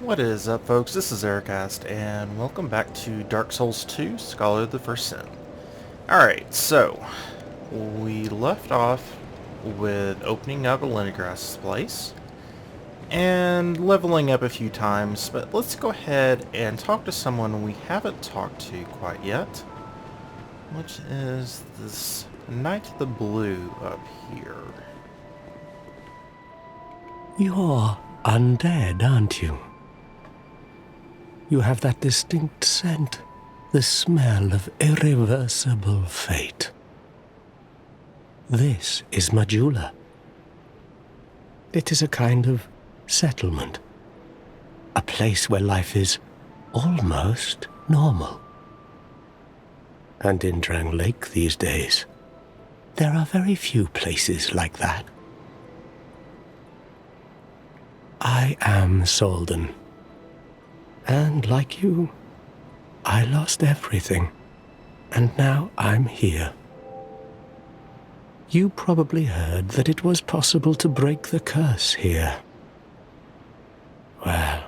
What is up, folks? This is Ericast, and welcome back to Dark Souls 2, Scholar of the First Sin. Alright, so, we left off with opening up Leningras's place, and leveling up a few times, but let's go ahead and talk to someone we haven't talked to quite yet, which is this Knight of the Blue up here. You're undead, aren't you? You have that distinct scent, the smell of irreversible fate. This is Majula. It is a kind of settlement, a place where life is almost normal. And in Drang Lake these days, there are very few places like that. I am Soldan. And like you, I lost everything. And now I'm here. You probably heard that it was possible to break the curse here. Well,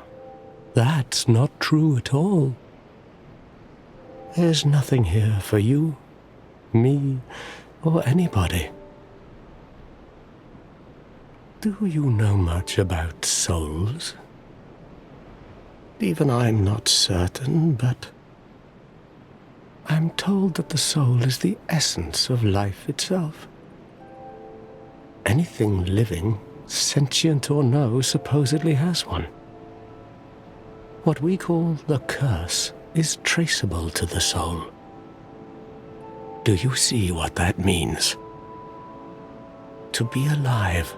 that's not true at all. There's nothing here for you, me, or anybody. Do you know much about souls? Even I'm not certain, but I'm told that the soul is the essence of life itself. Anything living, sentient or no, supposedly has one. What we call the curse is traceable to the soul. Do you see what that means? To be alive,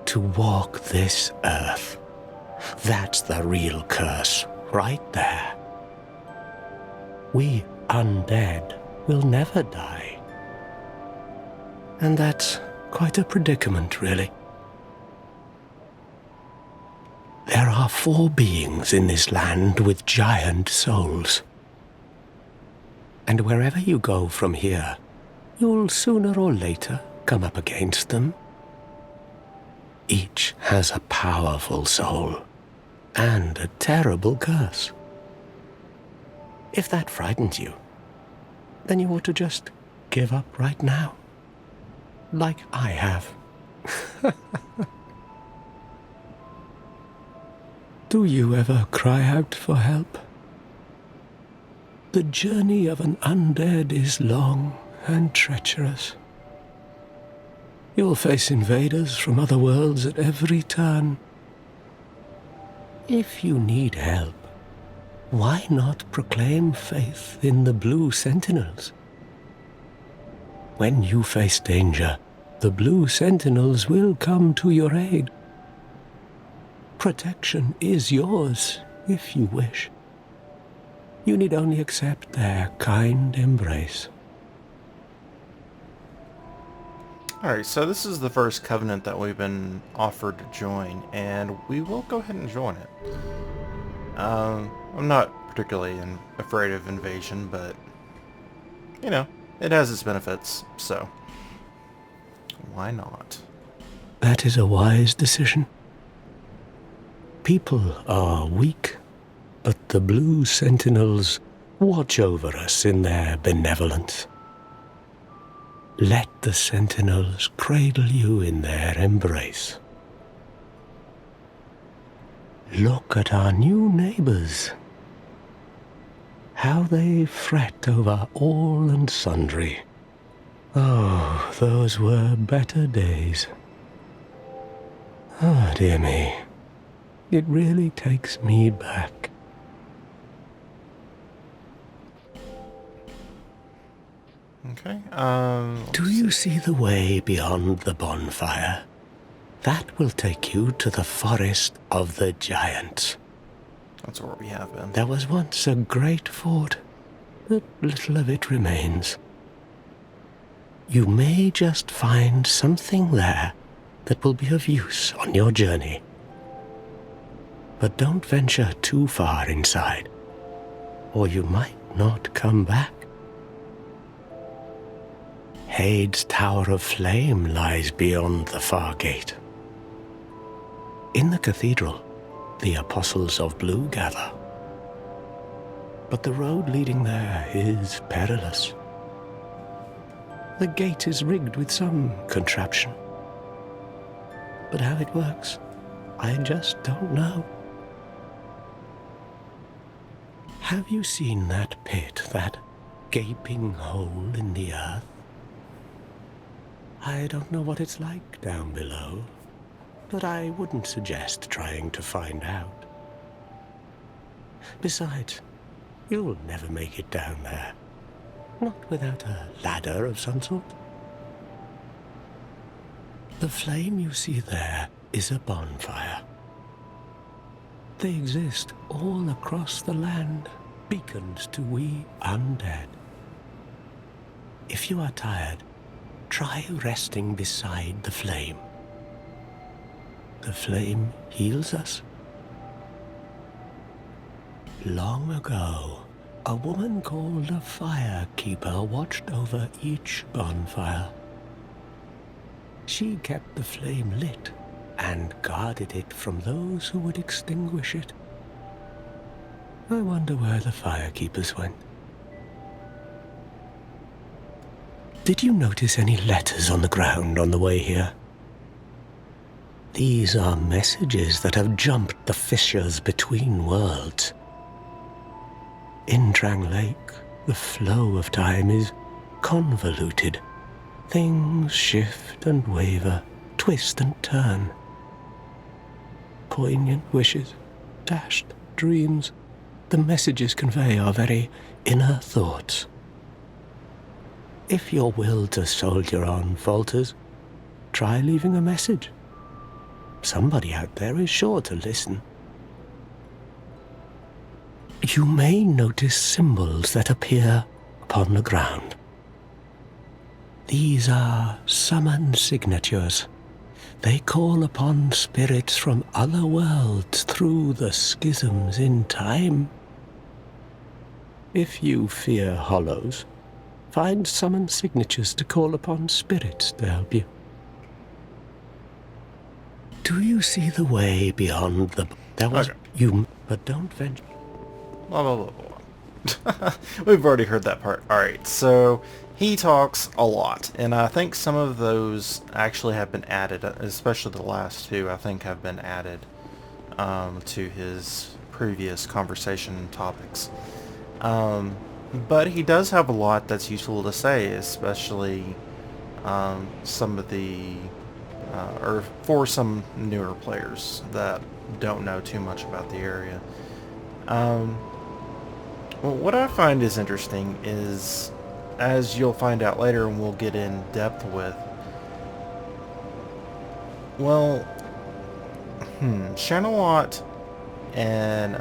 to walk this earth. That's the real curse, right there. We undead will never die. And that's quite a predicament, really. There are 4 beings in this land with giant souls. And wherever you go from here, you'll sooner or later come up against them. Each has a powerful soul and a terrible curse. If that frightens you, then you ought to just give up right now, like I have. Do you ever cry out for help? The journey of an undead is long and treacherous. You'll face invaders from other worlds at every turn. If you need help, why not proclaim faith in the Blue Sentinels? When you face danger, the Blue Sentinels will come to your aid. Protection is yours, if you wish. You need only accept their kind embrace. Alright, so this is the first covenant that we've been offered to join, and we will go ahead and join it. I'm not particularly afraid of invasion, but, you know, it has its benefits, so why not? That is a wise decision. People are weak, but the Blue Sentinels watch over us in their benevolence. Let the Sentinels cradle you in their embrace. Look at our new neighbors. How they fret over all and sundry. Oh, those were better days. Ah, dear me. It really takes me back. Okay, Do you see the way beyond the bonfire? That will take you to the Forest of the Giants. that's where we have been. There was once a great fort, but little of it remains. You may just find something there that will be of use on your journey. But don't venture too far inside, or you might not come back. Hade's Tower of Flame lies beyond the far gate. In the cathedral, the Apostles of Blue gather. But the road leading there is perilous. The gate is rigged with some contraption. But how it works, I just don't know. Have you seen that pit, that gaping hole in the earth? I don't know what it's like down below, but I wouldn't suggest trying to find out. Besides, you'll never make it down there. Not without a ladder of some sort. The flame you see there is a bonfire. They exist all across the land, beacons to we undead. If you are tired, try resting beside the flame. The flame heals us. Long ago, a woman called a firekeeper watched over each bonfire. She kept the flame lit and guarded it from those who would extinguish it. I wonder where the firekeepers went. Did you notice any letters on the ground on the way here? These are messages that have jumped the fissures between worlds. In Drang Lake, the flow of time is convoluted. Things shift and waver, twist and turn. Poignant wishes, dashed dreams, the messages convey our very inner thoughts. If your will to soldier on falters, try leaving a message. Somebody out there is sure to listen. You may notice symbols that appear upon the ground. These are summon signatures. They call upon spirits from other worlds through the schisms in time. If you fear hollows, find summon signatures to call upon spirits to help you. Do you see the way beyond the... There was... Okay. But don't venture... Blah, blah, blah, blah. We've already heard that part. Alright, so he talks a lot, and I think some of those actually have been added, especially the last two, I think have been added to his previous conversation topics. But he does have a lot that's useful to say, especially some of the, or for some newer players that don't know too much about the area. Well, what I find is interesting is, as you'll find out later and we'll get in depth with, well, Shanalot and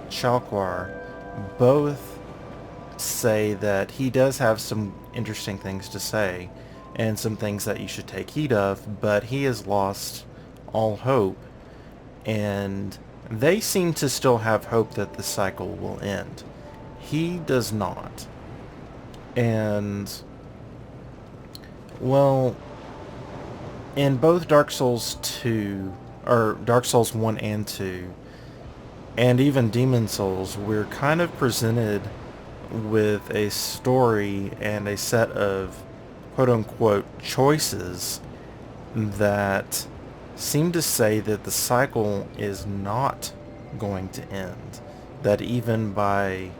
Shalquar both say that he does have some interesting things to say and some things that you should take heed of, but he has lost all hope, and they seem to still have hope that the cycle will end. He does not. And, well, in both Dark Souls 2, or Dark Souls 1 and 2, and even Demon Souls, we're kind of presented with a story and a set of quote-unquote choices that seem to say that the cycle is not going to end. That even by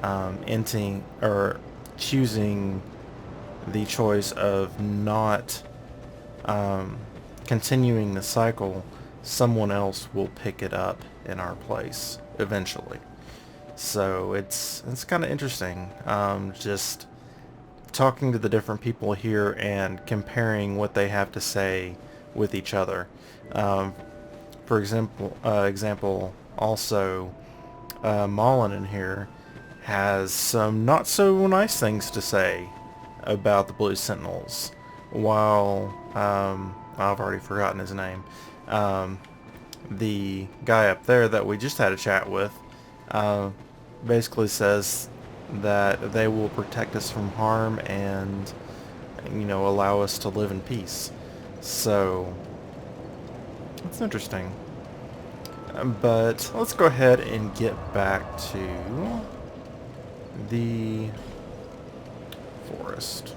ending or choosing the choice of not continuing the cycle, someone else will pick it up in our place eventually. So it's kind of interesting, just talking to the different people here and comparing what they have to say with each other. For example, also, Mullen in here has some not so nice things to say about the Blue Sentinels, while I've already forgotten his name. The guy up there that we just had a chat with basically says that they will protect us from harm and, you know, allow us to live in peace. So, it's interesting. But let's go ahead and get back to the forest.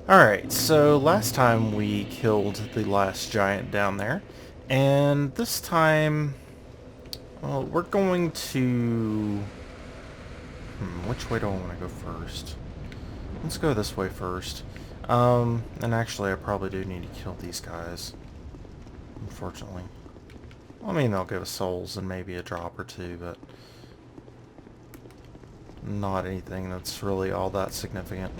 Alright, so last time we killed the last giant down there, and this time, well, we're going to... which way do I want to go first? Let's go this way first. And actually I probably do need to kill these guys, unfortunately. I mean, they'll give us souls and maybe a drop or two, but not anything that's really all that significant.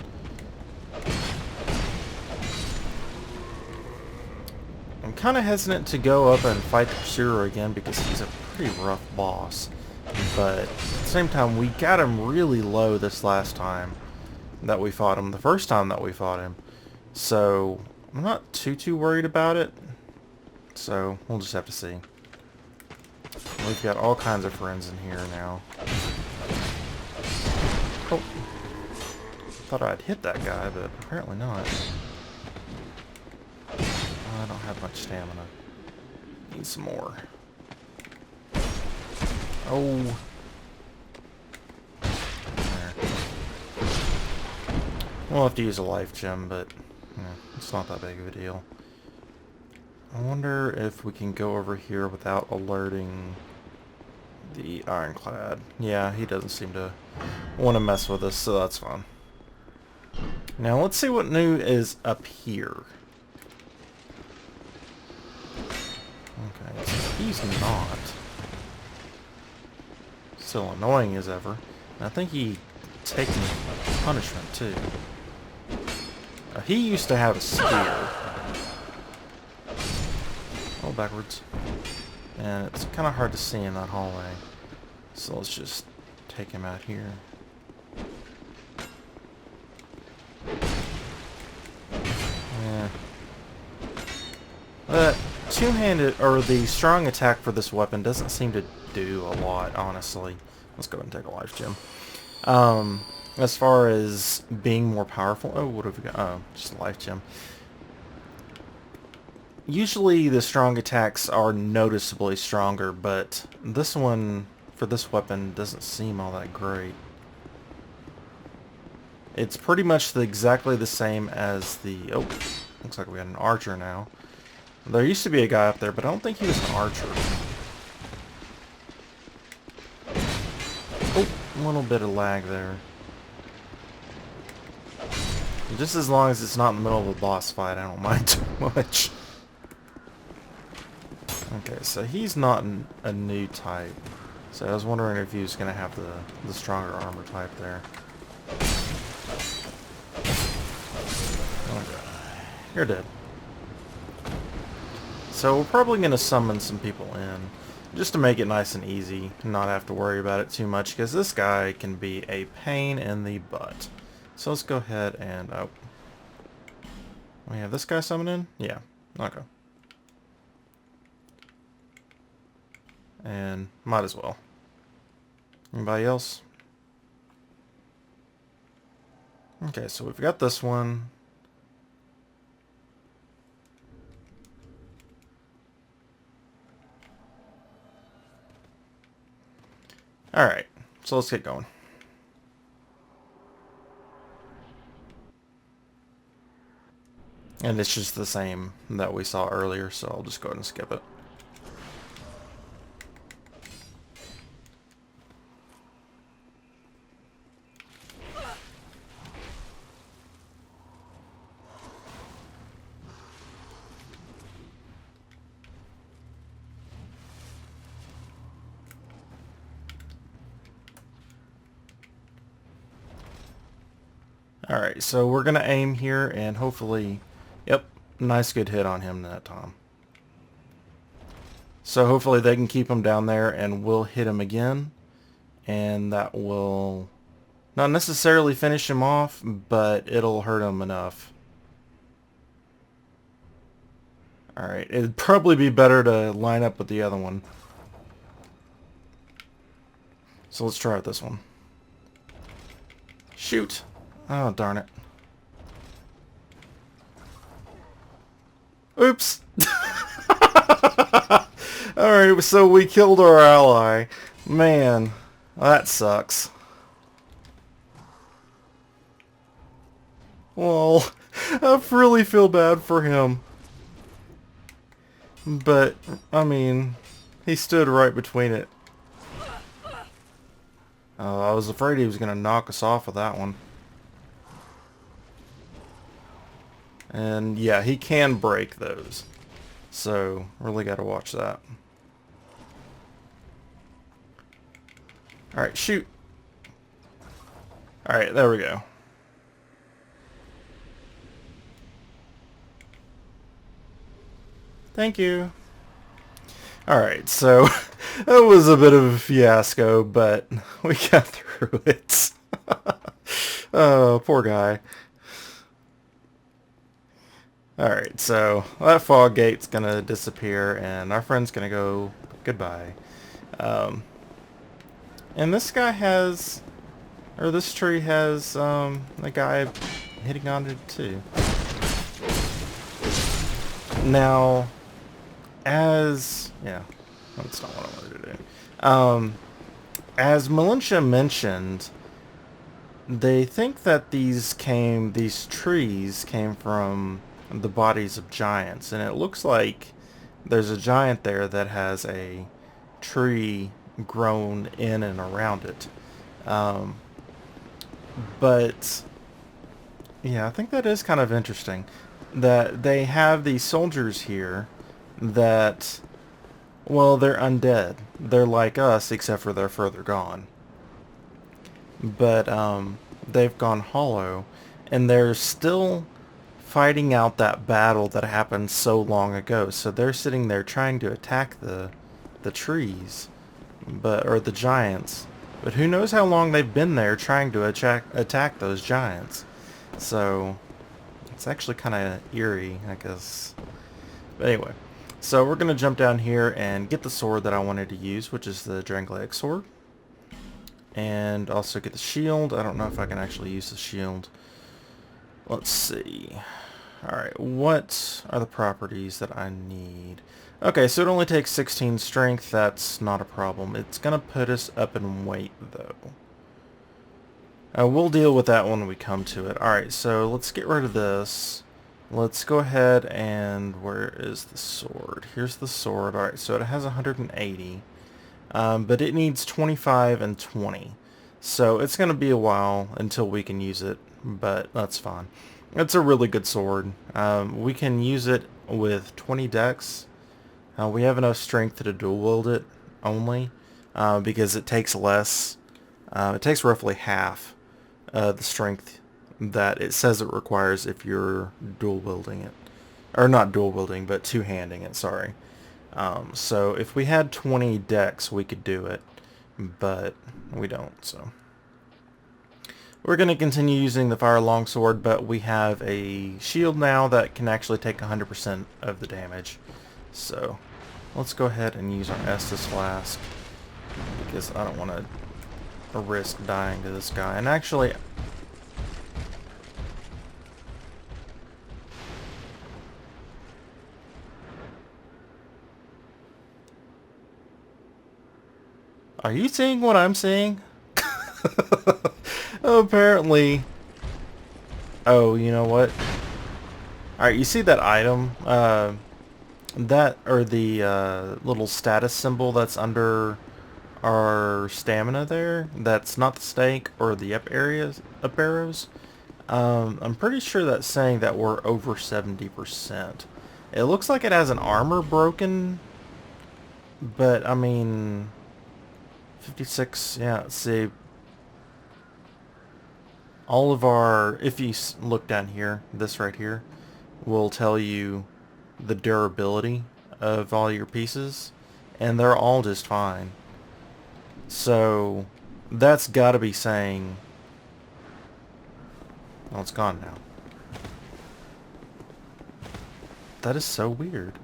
I'm kind of hesitant to go up and fight the Pursuer again because he's a pretty rough boss. But at the same time, we got him really low this last time that we fought him, the first time that we fought him. So I'm not too worried about it. So we'll just have to see. We've got all kinds of friends in here now. Oh. Thought I'd hit that guy, but apparently not. I don't have much stamina. Need some more. Oh. There. We'll have to use a life gem, but it's not that big of a deal. I wonder if we can go over here without alerting the Ironclad. Yeah, he doesn't seem to want to mess with us, so that's fine. Now let's see what new is up here. Okay, so he's not. Still annoying as ever. And I think he taken punishment too. He used to have a spear. Oh, backwards. And it's kind of hard to see in that hallway. So let's just take him out here. Yeah. Two-handed, or the strong attack for this weapon doesn't seem to do a lot, honestly. Let's go ahead and take a life gem. As far as being more powerful... Oh, what have we got? Oh, just a life gem. Usually the strong attacks are noticeably stronger, but this one, for this weapon, doesn't seem all that great. It's pretty much exactly the same as the... Oh, looks like we got an archer now. There used to be a guy up there, but I don't think he was an archer. Oh, a little bit of lag there. Just as long as it's not in the middle of a boss fight, I don't mind too much. Okay, so he's not a new type. So I was wondering if he was going to have the stronger armor type there. Okay. You're dead. So we're probably going to summon some people in, just to make it nice and easy, and not have to worry about it too much, because this guy can be a pain in the butt. So let's go ahead and... Oh. We have this guy summoned in? Yeah. Okay. And might as well. Anybody else? Okay, so we've got this one. Alright, so let's get going. And it's just the same that we saw earlier, so I'll just go ahead and skip it. Alright, so we're going to aim here and hopefully, yep, nice good hit on him that time. So hopefully they can keep him down there and we'll hit him again. And that will not necessarily finish him off, but it'll hurt him enough. Alright, it'd probably be better to line up with the other one. So let's try out this one. Shoot! Oh, darn it. Oops. Alright, so we killed our ally. Man, that sucks. Well, I really feel bad for him. But, I mean, he stood right between it. I was afraid he was going to knock us off with that one. And yeah, he can break those. So, really got to watch that. Alright, shoot. Alright, there we go. Thank you. Alright, so that was a bit of a fiasco, but we got through it. Oh, poor guy. Alright, so that fog gate's gonna disappear and our friend's gonna go goodbye. And this guy has, or this tree has, a guy hitting on it too. Now, yeah, that's not what I wanted to do. As Melintia mentioned, they think that these trees came from the bodies of giants, and it looks like there's a giant there that has a tree grown in and around it. But yeah, I think that is kind of interesting that they have these soldiers here that, well, they're undead. They're like us, except for they're further gone. But they've gone hollow, and they're still fighting out that battle that happened so long ago. So they're sitting there trying to attack the trees, or the giants. But who knows how long they've been there trying to attack those giants. So it's actually kind of eerie, I guess. But anyway, so we're going to jump down here and get the sword that I wanted to use, which is the Drangleic sword. And also get the shield. I don't know if I can actually use the shield. Let's see. Alright, what are the properties that I need? Okay, so it only takes 16 strength. That's not a problem. It's going to put us up in weight, though. We'll deal with that when we come to it. Alright, so let's get rid of this. Let's go ahead and... where is the sword? Here's the sword. Alright, so it has 180. But it needs 25 and 20. So it's going to be a while until we can use it, but that's fine. It's a really good sword. We can use it with 20 dex. We have enough strength to dual wield it only, because it takes less. It takes roughly half the strength that it says it requires if you're dual wielding it. Or not dual wielding, but two-handing it, sorry. So if we had 20 dex, we could do it, but we don't, so. We're going to continue using the fire longsword, but we have a shield now that can actually take 100% of the damage. So let's go ahead and use our Estus Flask, because I don't want to risk dying to this guy. And actually... are you seeing what I'm seeing? Apparently. Oh, you know what? Alright, you see that item? That, or the little status symbol that's under our stamina there? That's not the stake or the up arrows. I'm pretty sure that's saying that we're over 70%. It looks like it has an armor broken, but I mean... 56, yeah, let's see. All of our, if you look down here, this right here, will tell you the durability of all your pieces, and they're all just fine. So, that's gotta be saying... well, it's gone now. That is so weird.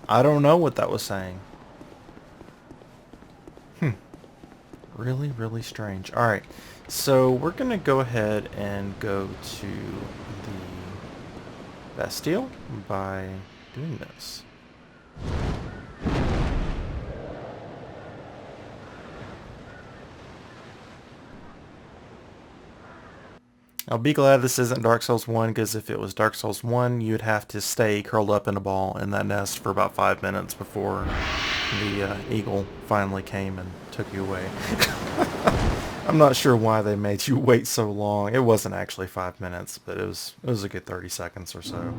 I don't know what that was saying. Really, really strange. Alright, so we're going to go ahead and go to the Bastille by doing this. I'll be glad this isn't Dark Souls 1, because if it was Dark Souls 1, you'd have to stay curled up in a ball in that nest for about 5 minutes before the eagle finally came and took you away. I'm not sure why they made you wait so long. It wasn't actually 5 minutes, but it was a good 30 seconds or so.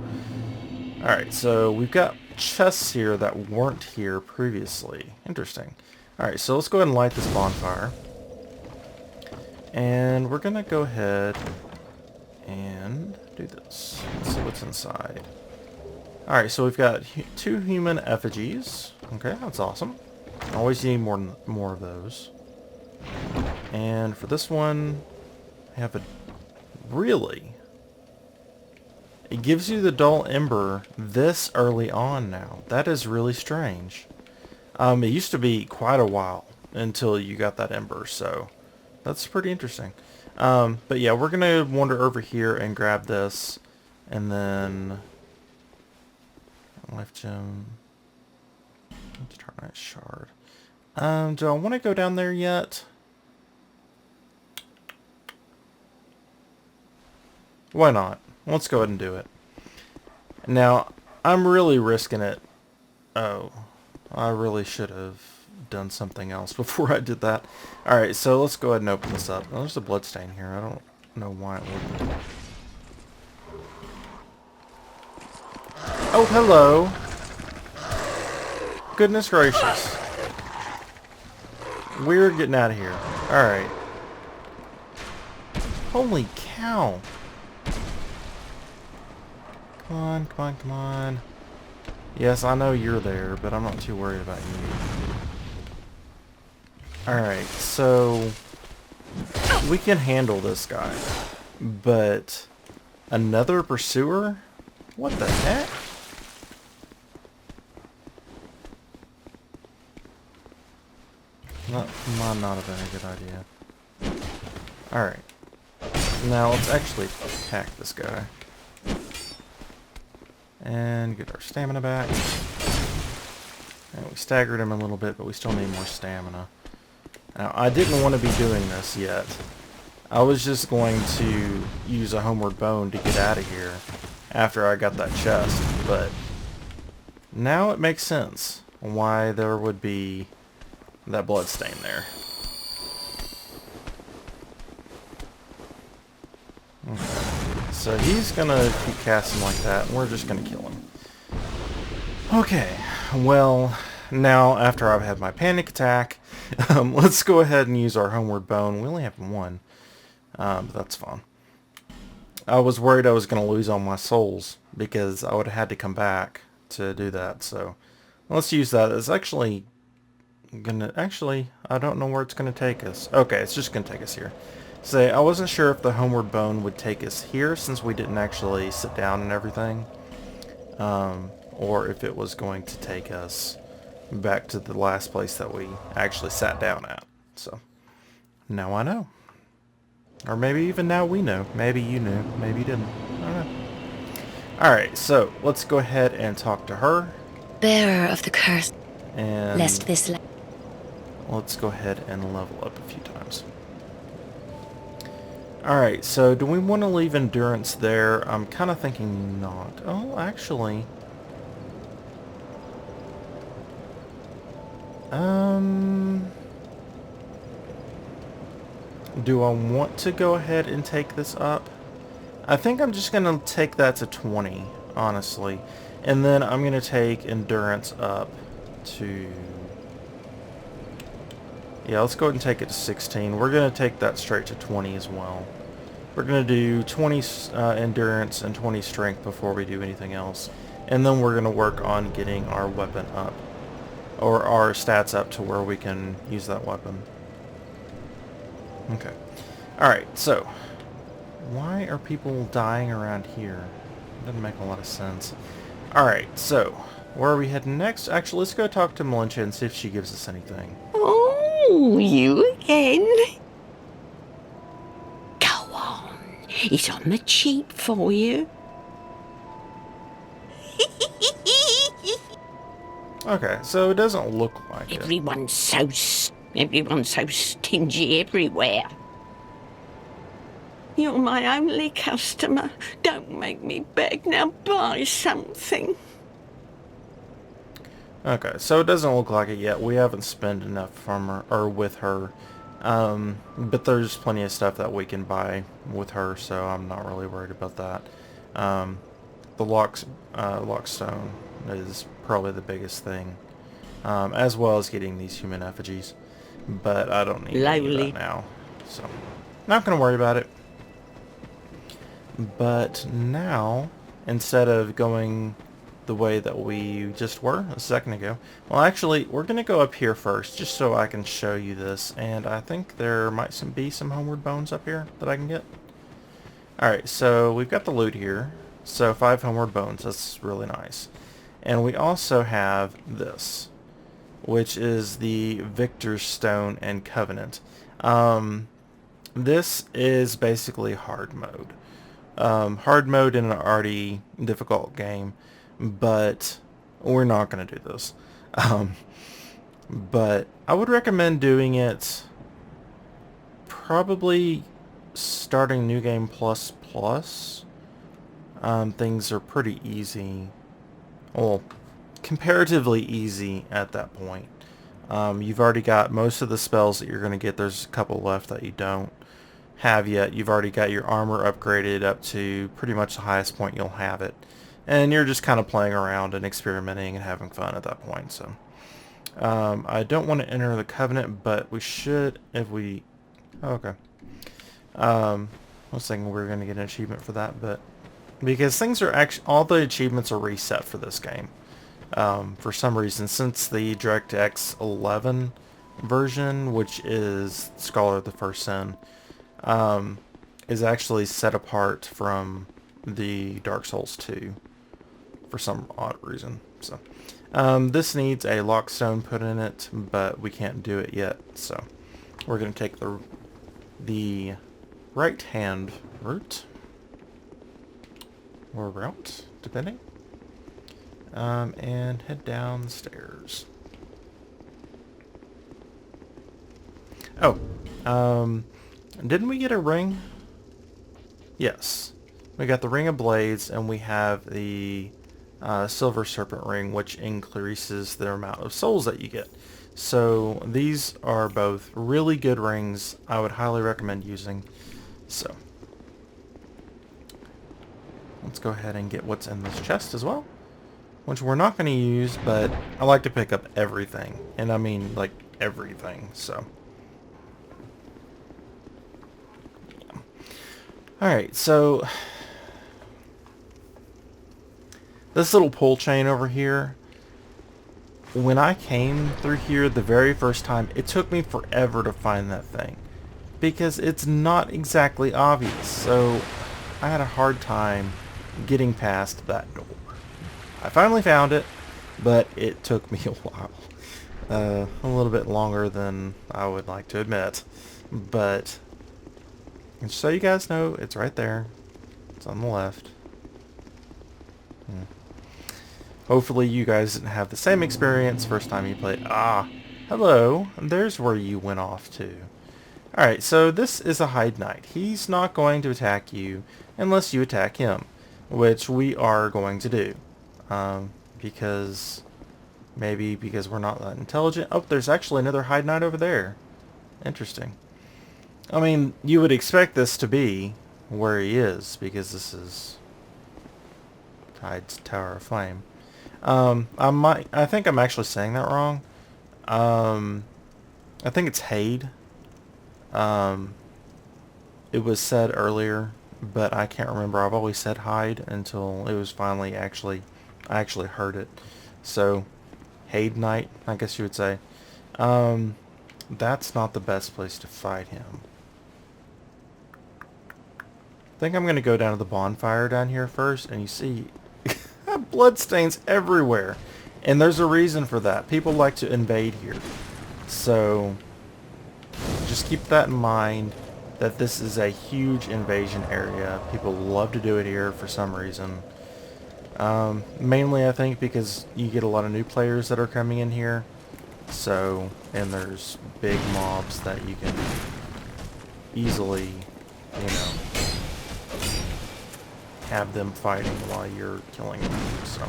Alright, so we've got chests here that weren't here previously. Interesting. Alright, so let's go ahead and light this bonfire. And we're going to go ahead and do this. Let's see what's inside. Alright, so we've got 2 human effigies. Okay, that's awesome. Always need more of those. And for this one, I have a... Really? It gives you the dull ember this early on now. That is really strange. It used to be quite a while until you got that ember, so that's pretty interesting. But yeah, we're going to wander over here and grab this, and then life gem, Determinate shard. Do I want to go down there yet? Why not? Let's go ahead and do it. Now, I'm really risking it. Oh, I really should have done something else before I did that. Alright, so let's go ahead and open this up. Oh, there's a bloodstain here. I don't know why it wouldn't. Oh, hello. Goodness gracious. We're getting out of here. Alright. Holy cow. Come on, come on, come on. Yes, I know you're there, but I'm not too worried about you. Alright, so we can handle this guy, but another pursuer? What the heck? Might not have been a good idea. Alright, now let's actually attack this guy. And get our stamina back. And we staggered him a little bit, but we still need more stamina. Now, I didn't want to be doing this yet. I was just going to use a homeward bone to get out of here after I got that chest, but now it makes sense why there would be that blood stain there. Okay. So he's gonna keep casting like that, and we're just gonna kill him. Okay, well, now after I've had my panic attack, let's go ahead and use our homeward bone. We only have one, but that's fine. I was worried I was gonna lose all my souls because I would have had to come back to do that. So let's use that. It's actually gonna, I don't know where it's gonna take us. Okay, it's just gonna take us here. Say, I wasn't sure if the homeward bone would take us here since we didn't actually sit down and everything, or if it was going to take us back to the last place that we actually sat down at. So now I know, or maybe even now we know. Maybe you knew, maybe you didn't. I don't know. All right, so let's go ahead and talk to her. Bearer of the curse, and lest this. Let's go ahead and level up a few times. Alright, so do we want to leave endurance there? I'm kind of thinking not. Oh, actually. Do I want to go ahead and take this up? I think I'm just going to take that to 20, honestly. And then I'm going to take endurance up to... Yeah, let's go ahead and take it to 16. We're going to take that straight to 20 as well. We're going to do 20 endurance and 20 strength before we do anything else. And then we're going to work on getting our weapon up. Or our stats up to where we can use that weapon. Okay. Alright, so. Why are people dying around here? Doesn't make a lot of sense. Alright, so. Where are we heading next? Actually, let's go talk to Melintia and see if she gives us anything. Oh, you again? Go on. It's on the cheap for you. Okay, so it doesn't look like it. Everyone's so stingy everywhere. You're my only customer. Don't make me beg. Now buy something. Okay, so it doesn't look like it yet. We haven't spent enough from her, or with her. But there's plenty of stuff that we can buy with her, so I'm not really worried about that. The lockstone is probably the biggest thing, as well as getting these human effigies. But I don't need any of Lowly. that now, so not going to worry about it. But now, instead of going the way that we just were a second ago, well, actually, we're going to go up here first, just so I can show you this. And I think there might be some homeward bones up here that I can get. Alright, so we've got the loot here. So 5 homeward bones, that's really nice. And we also have this, which is the Victor's Stone and Covenant. This is basically hard mode. Hard mode in an already difficult game, but we're not going to do this. But I would recommend doing it probably starting New Game Plus Plus. Things are pretty easy. Well, comparatively easy at that point. You've already got most of the spells that you're going to get. There's a couple left that you don't have yet. You've already got your armor upgraded up to pretty much the highest point you'll have it. And you're just kind of playing around and experimenting and having fun at that point. So I don't want to enter the Covenant, but we should if we... Oh, okay. I was thinking we were going to get an achievement for that, but... Because things are actually... All the achievements are reset for this game. For some reason, since the DirectX 11 version, which is Scholar of the First Sin, is actually set apart from the Dark Souls 2 for some odd reason. So this needs a lockstone put in it, but we can't do it yet. So we're going to take the right hand route or route, depending, and head down the stairs. Oh, didn't we get a ring? Yes. We got the Ring of Blades, and we have the Silver Serpent Ring, which increases the amount of souls that you get. So these are both really good rings. I would highly recommend using. So let's go ahead and get what's in this chest as well, which we're not going to use, but I like to pick up everything. And I mean, like, everything, so... Alright, so this little pull chain over here, when I came through here the very first time, it took me forever to find that thing because it's not exactly obvious. So I had a hard time getting past that door. I finally found it, but it took me a while. A little bit longer than I would like to admit, but... And so you guys know, it's right there. It's on the left. Hopefully you guys didn't have the same experience first time you played. Ah, hello. There's where you went off to. Alright, so this is a Hide Knight. He's not going to attack you unless you attack him, which we are going to do. Because we're not that intelligent. Oh, there's actually another Hide Knight over there. Interesting. I mean, you would expect this to be where he is, because this is Tide's Tower of Flame. I think I'm actually saying that wrong. I think it's Hade. It was said earlier, but I can't remember. I've always said Hyde until it was finally I actually heard it. So, Hade Knight, I guess you would say. That's not the best place to fight him. I think I'm going to go down to the bonfire down here first, and you see bloodstains everywhere. And there's a reason for that. People like to invade here. So, just keep that in mind, that this is a huge invasion area. People love to do it here for some reason. Mainly, I think, because you get a lot of new players that are coming in here. So, and there's big mobs that you can easily, you know, have them fighting while you're killing them. So,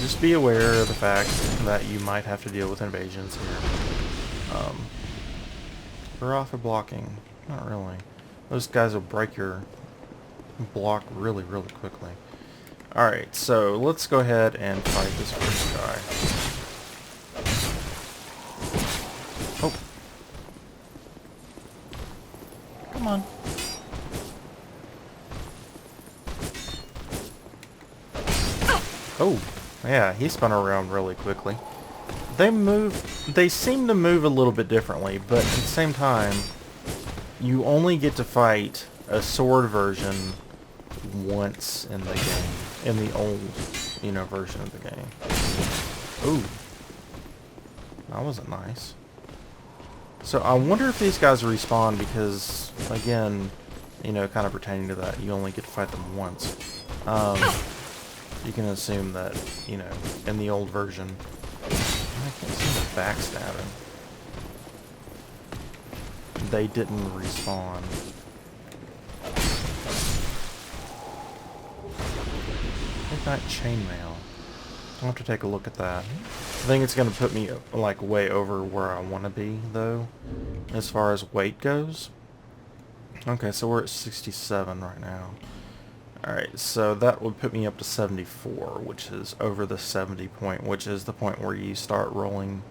just be aware of the fact that you might have to deal with invasions here. We're off of blocking. Not really. Those guys will break your block really, really quickly. Alright, so let's go ahead and fight this first guy. Oh. Come on. Oh, yeah, he spun around really quickly. They seem to move a little bit differently, but at the same time, you only get to fight a sword version once in the game. In the old, you know, version of the game. Ooh. That wasn't nice. So I wonder if these guys respawn because, again, you know, kind of pertaining to that, you only get to fight them once. You can assume that, you know, in the old version, I can't seem to backstab him. They didn't respawn. Midnight Chainmail. I'll have to take a look at that. I think it's going to put me, like, way over where I want to be, though, as far as weight goes. Okay, so we're at 67 right now. Alright, so that would put me up to 74, which is over the 70 point, which is the point where you start rolling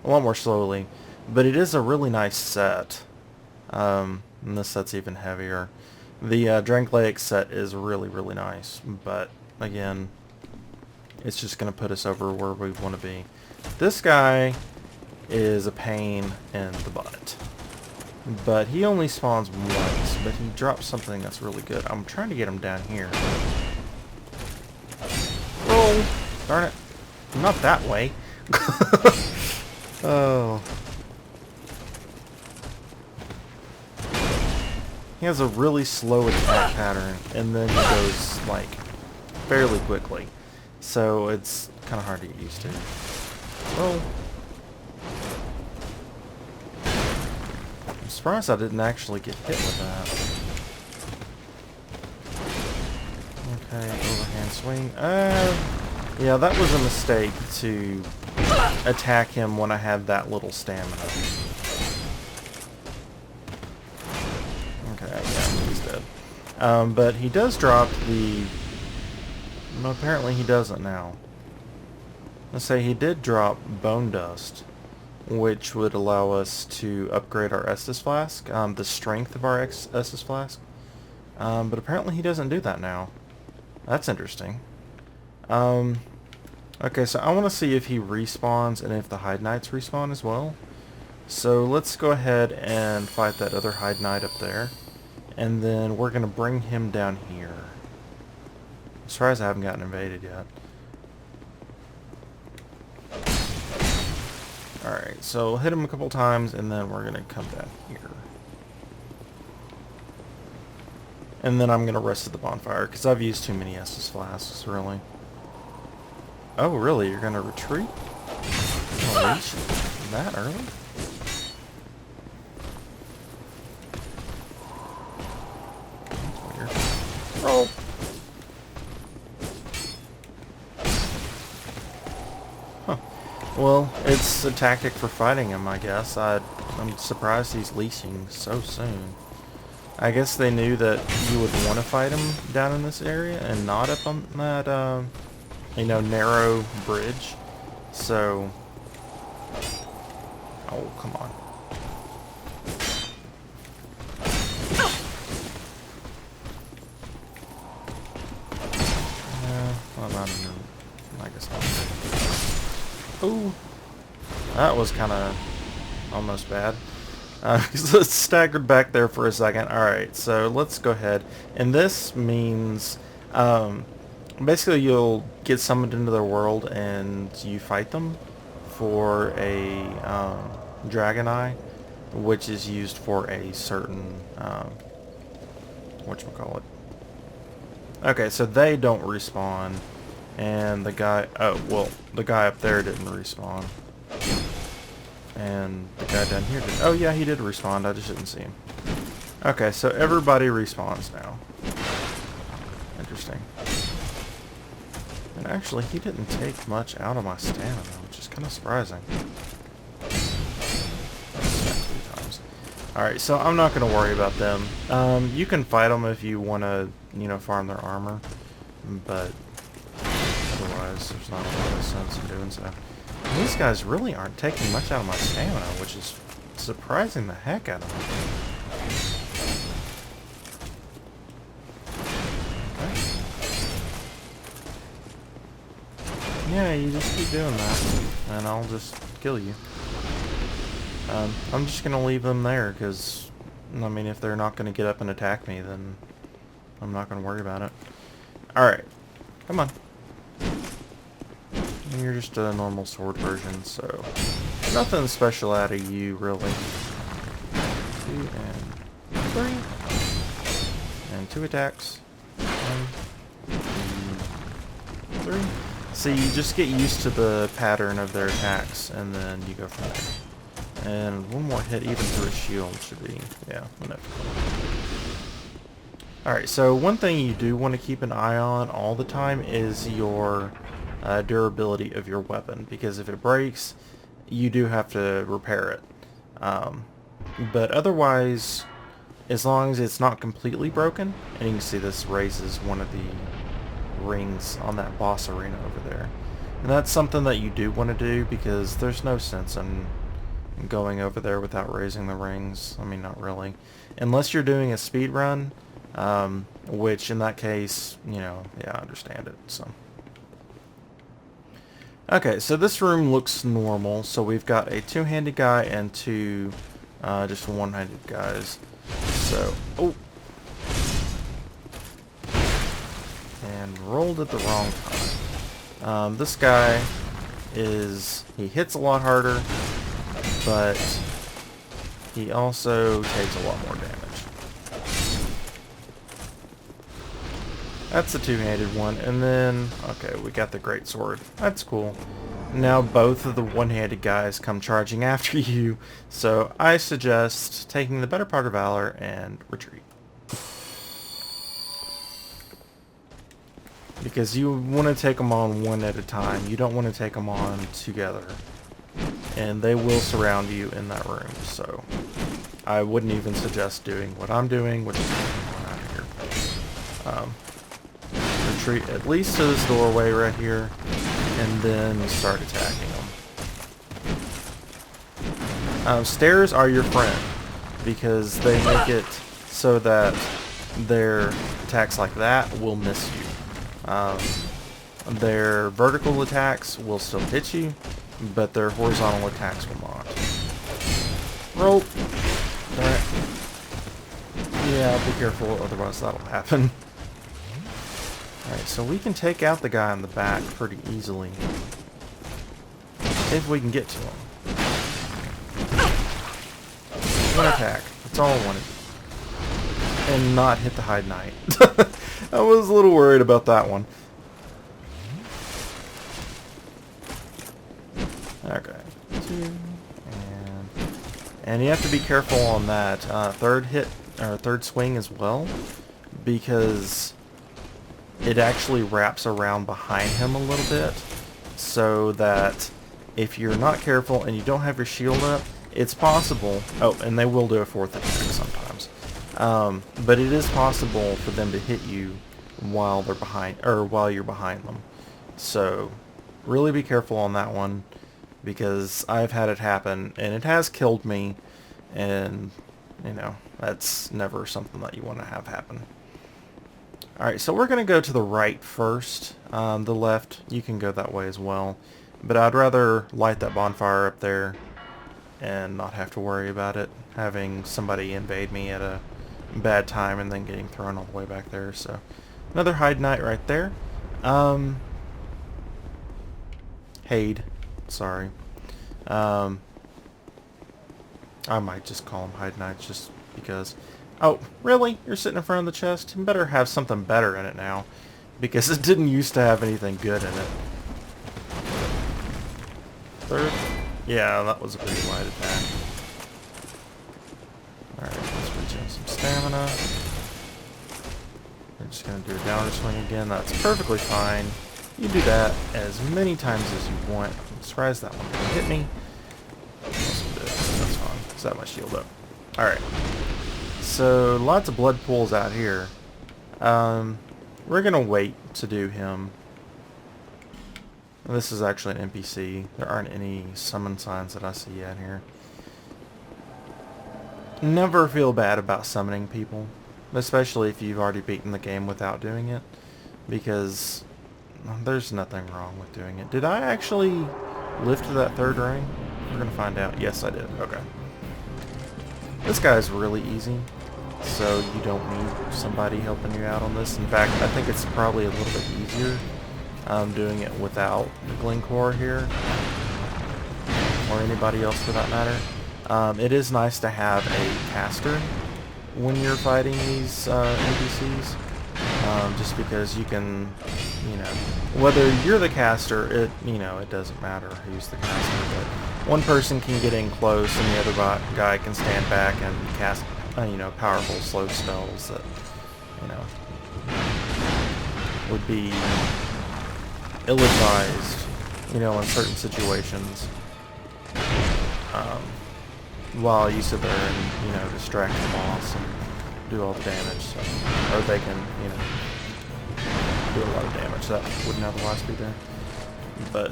a lot more slowly. But it is a really nice set. And this set's even heavier. The Drangleic set is really, really nice, but again, it's just going to put us over where we want to be. This guy is a pain in the butt. But he only spawns once, but he drops something that's really good. I'm trying to get him down here. Roll! Darn it. Not that way. Oh. He has a really slow attack pattern, and then he goes, like, fairly quickly. So it's kind of hard to get used to. Roll. I'm surprised I didn't actually get hit with that. Okay, overhand swing. Yeah, that was a mistake to attack him when I had that little stamina. Okay, yeah, he's dead. But he does drop the... No, apparently he doesn't now. Let's say he did drop Bone Dust, which would allow us to upgrade our Estus Flask, the strength of our Estus Flask. But apparently he doesn't do that now. That's interesting. Okay, so I want to see if he respawns and if the Hide Knights respawn as well. So let's go ahead and fight that other Hide Knight up there. And then we're going to bring him down here. I'm surprised I haven't gotten invaded yet. Alright, so hit him a couple times, and then we're going to come down here. And then I'm going to rest at the bonfire, because I've used too many Estus Flasks, really. Oh, really? You're going to retreat? Oh, reach that early? That's weird. Roll! Well, it's a tactic for fighting him, I guess. I'm surprised he's leashing so soon. I guess they knew that you would want to fight him down in this area and not up on that, you know, narrow bridge. So... Oh, come on. Well, not in the... I guess not. Ooh, that was kind of almost bad. Because it's staggered back there for a second. Alright, so let's go ahead. And this means, basically you'll get summoned into their world and you fight them for a Dragon Eye, which is used for a certain, whatchamacallit, Okay, so they don't respawn. And the guy... Oh, well, the guy up there didn't respawn. And the guy down here did... Oh, yeah, he did respawn. I just didn't see him. Okay, so everybody respawns now. Interesting. And actually, he didn't take much out of my stamina, which is kind of surprising. Alright, so I'm not going to worry about them. You can fight them if you want to, you know, farm their armor. But otherwise, there's not a lot of sense in doing so. And these guys really aren't taking much out of my stamina, which is surprising the heck out of me. Okay. Yeah, you just keep doing that, and I'll just kill you. I'm just going to leave them there, because, I mean, if they're not going to get up and attack me, then I'm not going to worry about it. Alright. Come on. You're just a normal sword version, so nothing special out of you, really. 2 and 3. And 2 attacks. 1, 2, 3. So you just get used to the pattern of their attacks, and then you go from there. And one more hit even through a shield should be, yeah, enough. Alright, so one thing you do want to keep an eye on all the time is your durability of your weapon, because if it breaks, you do have to repair it. But otherwise, as long as it's not completely broken, and you can see this raises one of the rings on that boss arena over there. And that's something that you do want to do, because there's no sense in going over there without raising the rings. I mean, not really. Unless you're doing a speed run, which in that case, you know, yeah, I understand it, so. Okay, so this room looks normal. So we've got a two-handed guy and two just one-handed guys. So, oh. And rolled at the wrong time. This guy he hits a lot harder, but he also takes a lot more damage. That's the two-handed one, and then, okay, we got the greatsword. That's cool. Now both of the one-handed guys come charging after you, so I suggest taking the better part of valor and retreat. Because you want to take them on one at a time. You don't want to take them on together. And they will surround you in that room, so I wouldn't even suggest doing what I'm doing, which is going on out here. Retreat at least to this doorway right here, and then start attacking them. Stairs are your friend, because they make it so that their attacks like that will miss you. Their vertical attacks will still hit you, but their horizontal attacks will not. Roll. Alright. Yeah, be careful, otherwise that'll happen. Alright, so we can take out the guy in the back pretty easily. If we can get to him. One attack. That's all I wanted. And not hit the Hide Knight. I was a little worried about that one. Okay. 2, and you have to be careful on that third hit, or third swing as well, because it actually wraps around behind him a little bit, so that if you're not careful and you don't have your shield up, it's possible, oh, and they will do a fourth attack sometimes, but it is possible for them to hit you while they're behind, or while you're behind them. So really be careful on that one, because I've had it happen and it has killed me, and you know, that's never something that you want to have happen. Alright, so we're going to go to the right first. The left, you can go that way as well, but I'd rather light that bonfire up there and not have to worry about it having somebody invade me at a bad time and then getting thrown all the way back there. So another Hide Knight right there. Hade, sorry. I might just call him Hide Knights just because. Oh, really? You're sitting in front of the chest? You better have something better in it now. Because it didn't used to have anything good in it. Third? Yeah, that was a pretty light attack. Alright, let's retain some stamina. We're just going to do a downward swing again. That's perfectly fine. You do that as many times as you want. I'm surprised that one didn't hit me. That's fine. Is that my shield up? Alright. So, lots of blood pools out here. We're going to wait to do him. This is actually an NPC. There aren't any summon signs that I see out here. Never feel bad about summoning people. Especially if you've already beaten the game without doing it. Because there's nothing wrong with doing it. Did I actually live to that third ring? We're going to find out. Yes, I did. Okay. This guy's really easy. So you don't need somebody helping you out on this. In fact, I think it's probably a little bit easier doing it without the Glencore here. Or anybody else for that matter. It is nice to have a caster when you're fighting these NPCs. Just because you can, you know, whether you're the caster, it doesn't matter who's the caster. But one person can get in close and the other guy can stand back and cast powerful slow spells that, would be ill-advised, in certain situations. While you sit there and, distract the boss and do all the damage, so, or they can, do a lot of damage. That wouldn't otherwise be there. But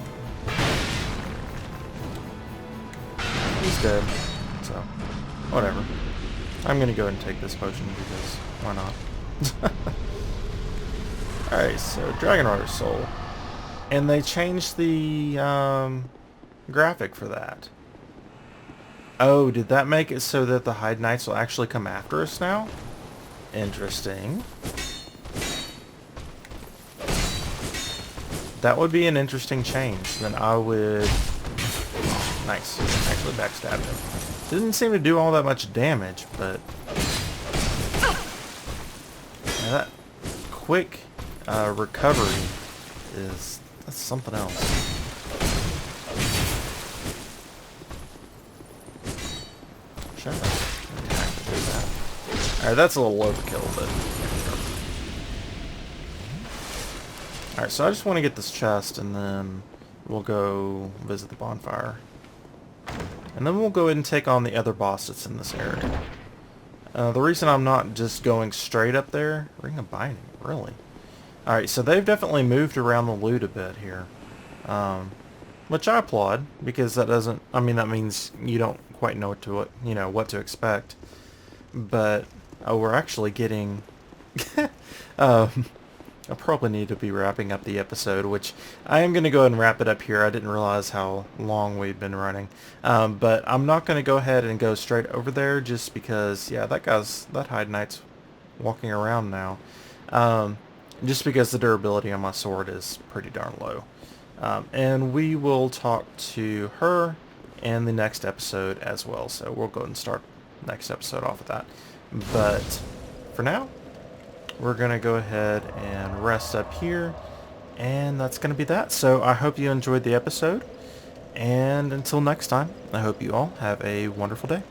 he's dead, so whatever. I'm gonna go ahead and take this potion because why not? Alright, so Dragon Rider Soul. And they changed the graphic for that. Oh, did that make it so that the Hyde Knights will actually come after us now? Interesting. That would be an interesting change. Then I would... Nice. Actually backstabbed him. Didn't seem to do all that much damage, but... Yeah, that quick recovery that's something else. Sure. Alright, that's a little overkill, but... Alright, so I just want to get this chest, and then we'll go visit the bonfire. And then we'll go ahead and take on the other boss that's in this area. The reason I'm not just going straight up there... Ring of Binding, really? Alright, so they've definitely moved around the loot a bit here. Which I applaud, because that doesn't... I mean, that means you don't quite know what to expect. But, we're actually getting... I probably need to be wrapping up the episode, which I am going to go ahead and wrap it up here. I didn't realize how long we'd been running. But I'm not going to go ahead and go straight over there just because, yeah, that Hyde Knight's walking around now. Just because the durability on my sword is pretty darn low. And we will talk to her in the next episode as well. So we'll go ahead and start the next episode off with that. But for now, we're going to go ahead and rest up here, and that's going to be that. So I hope you enjoyed the episode, and until next time, I hope you all have a wonderful day.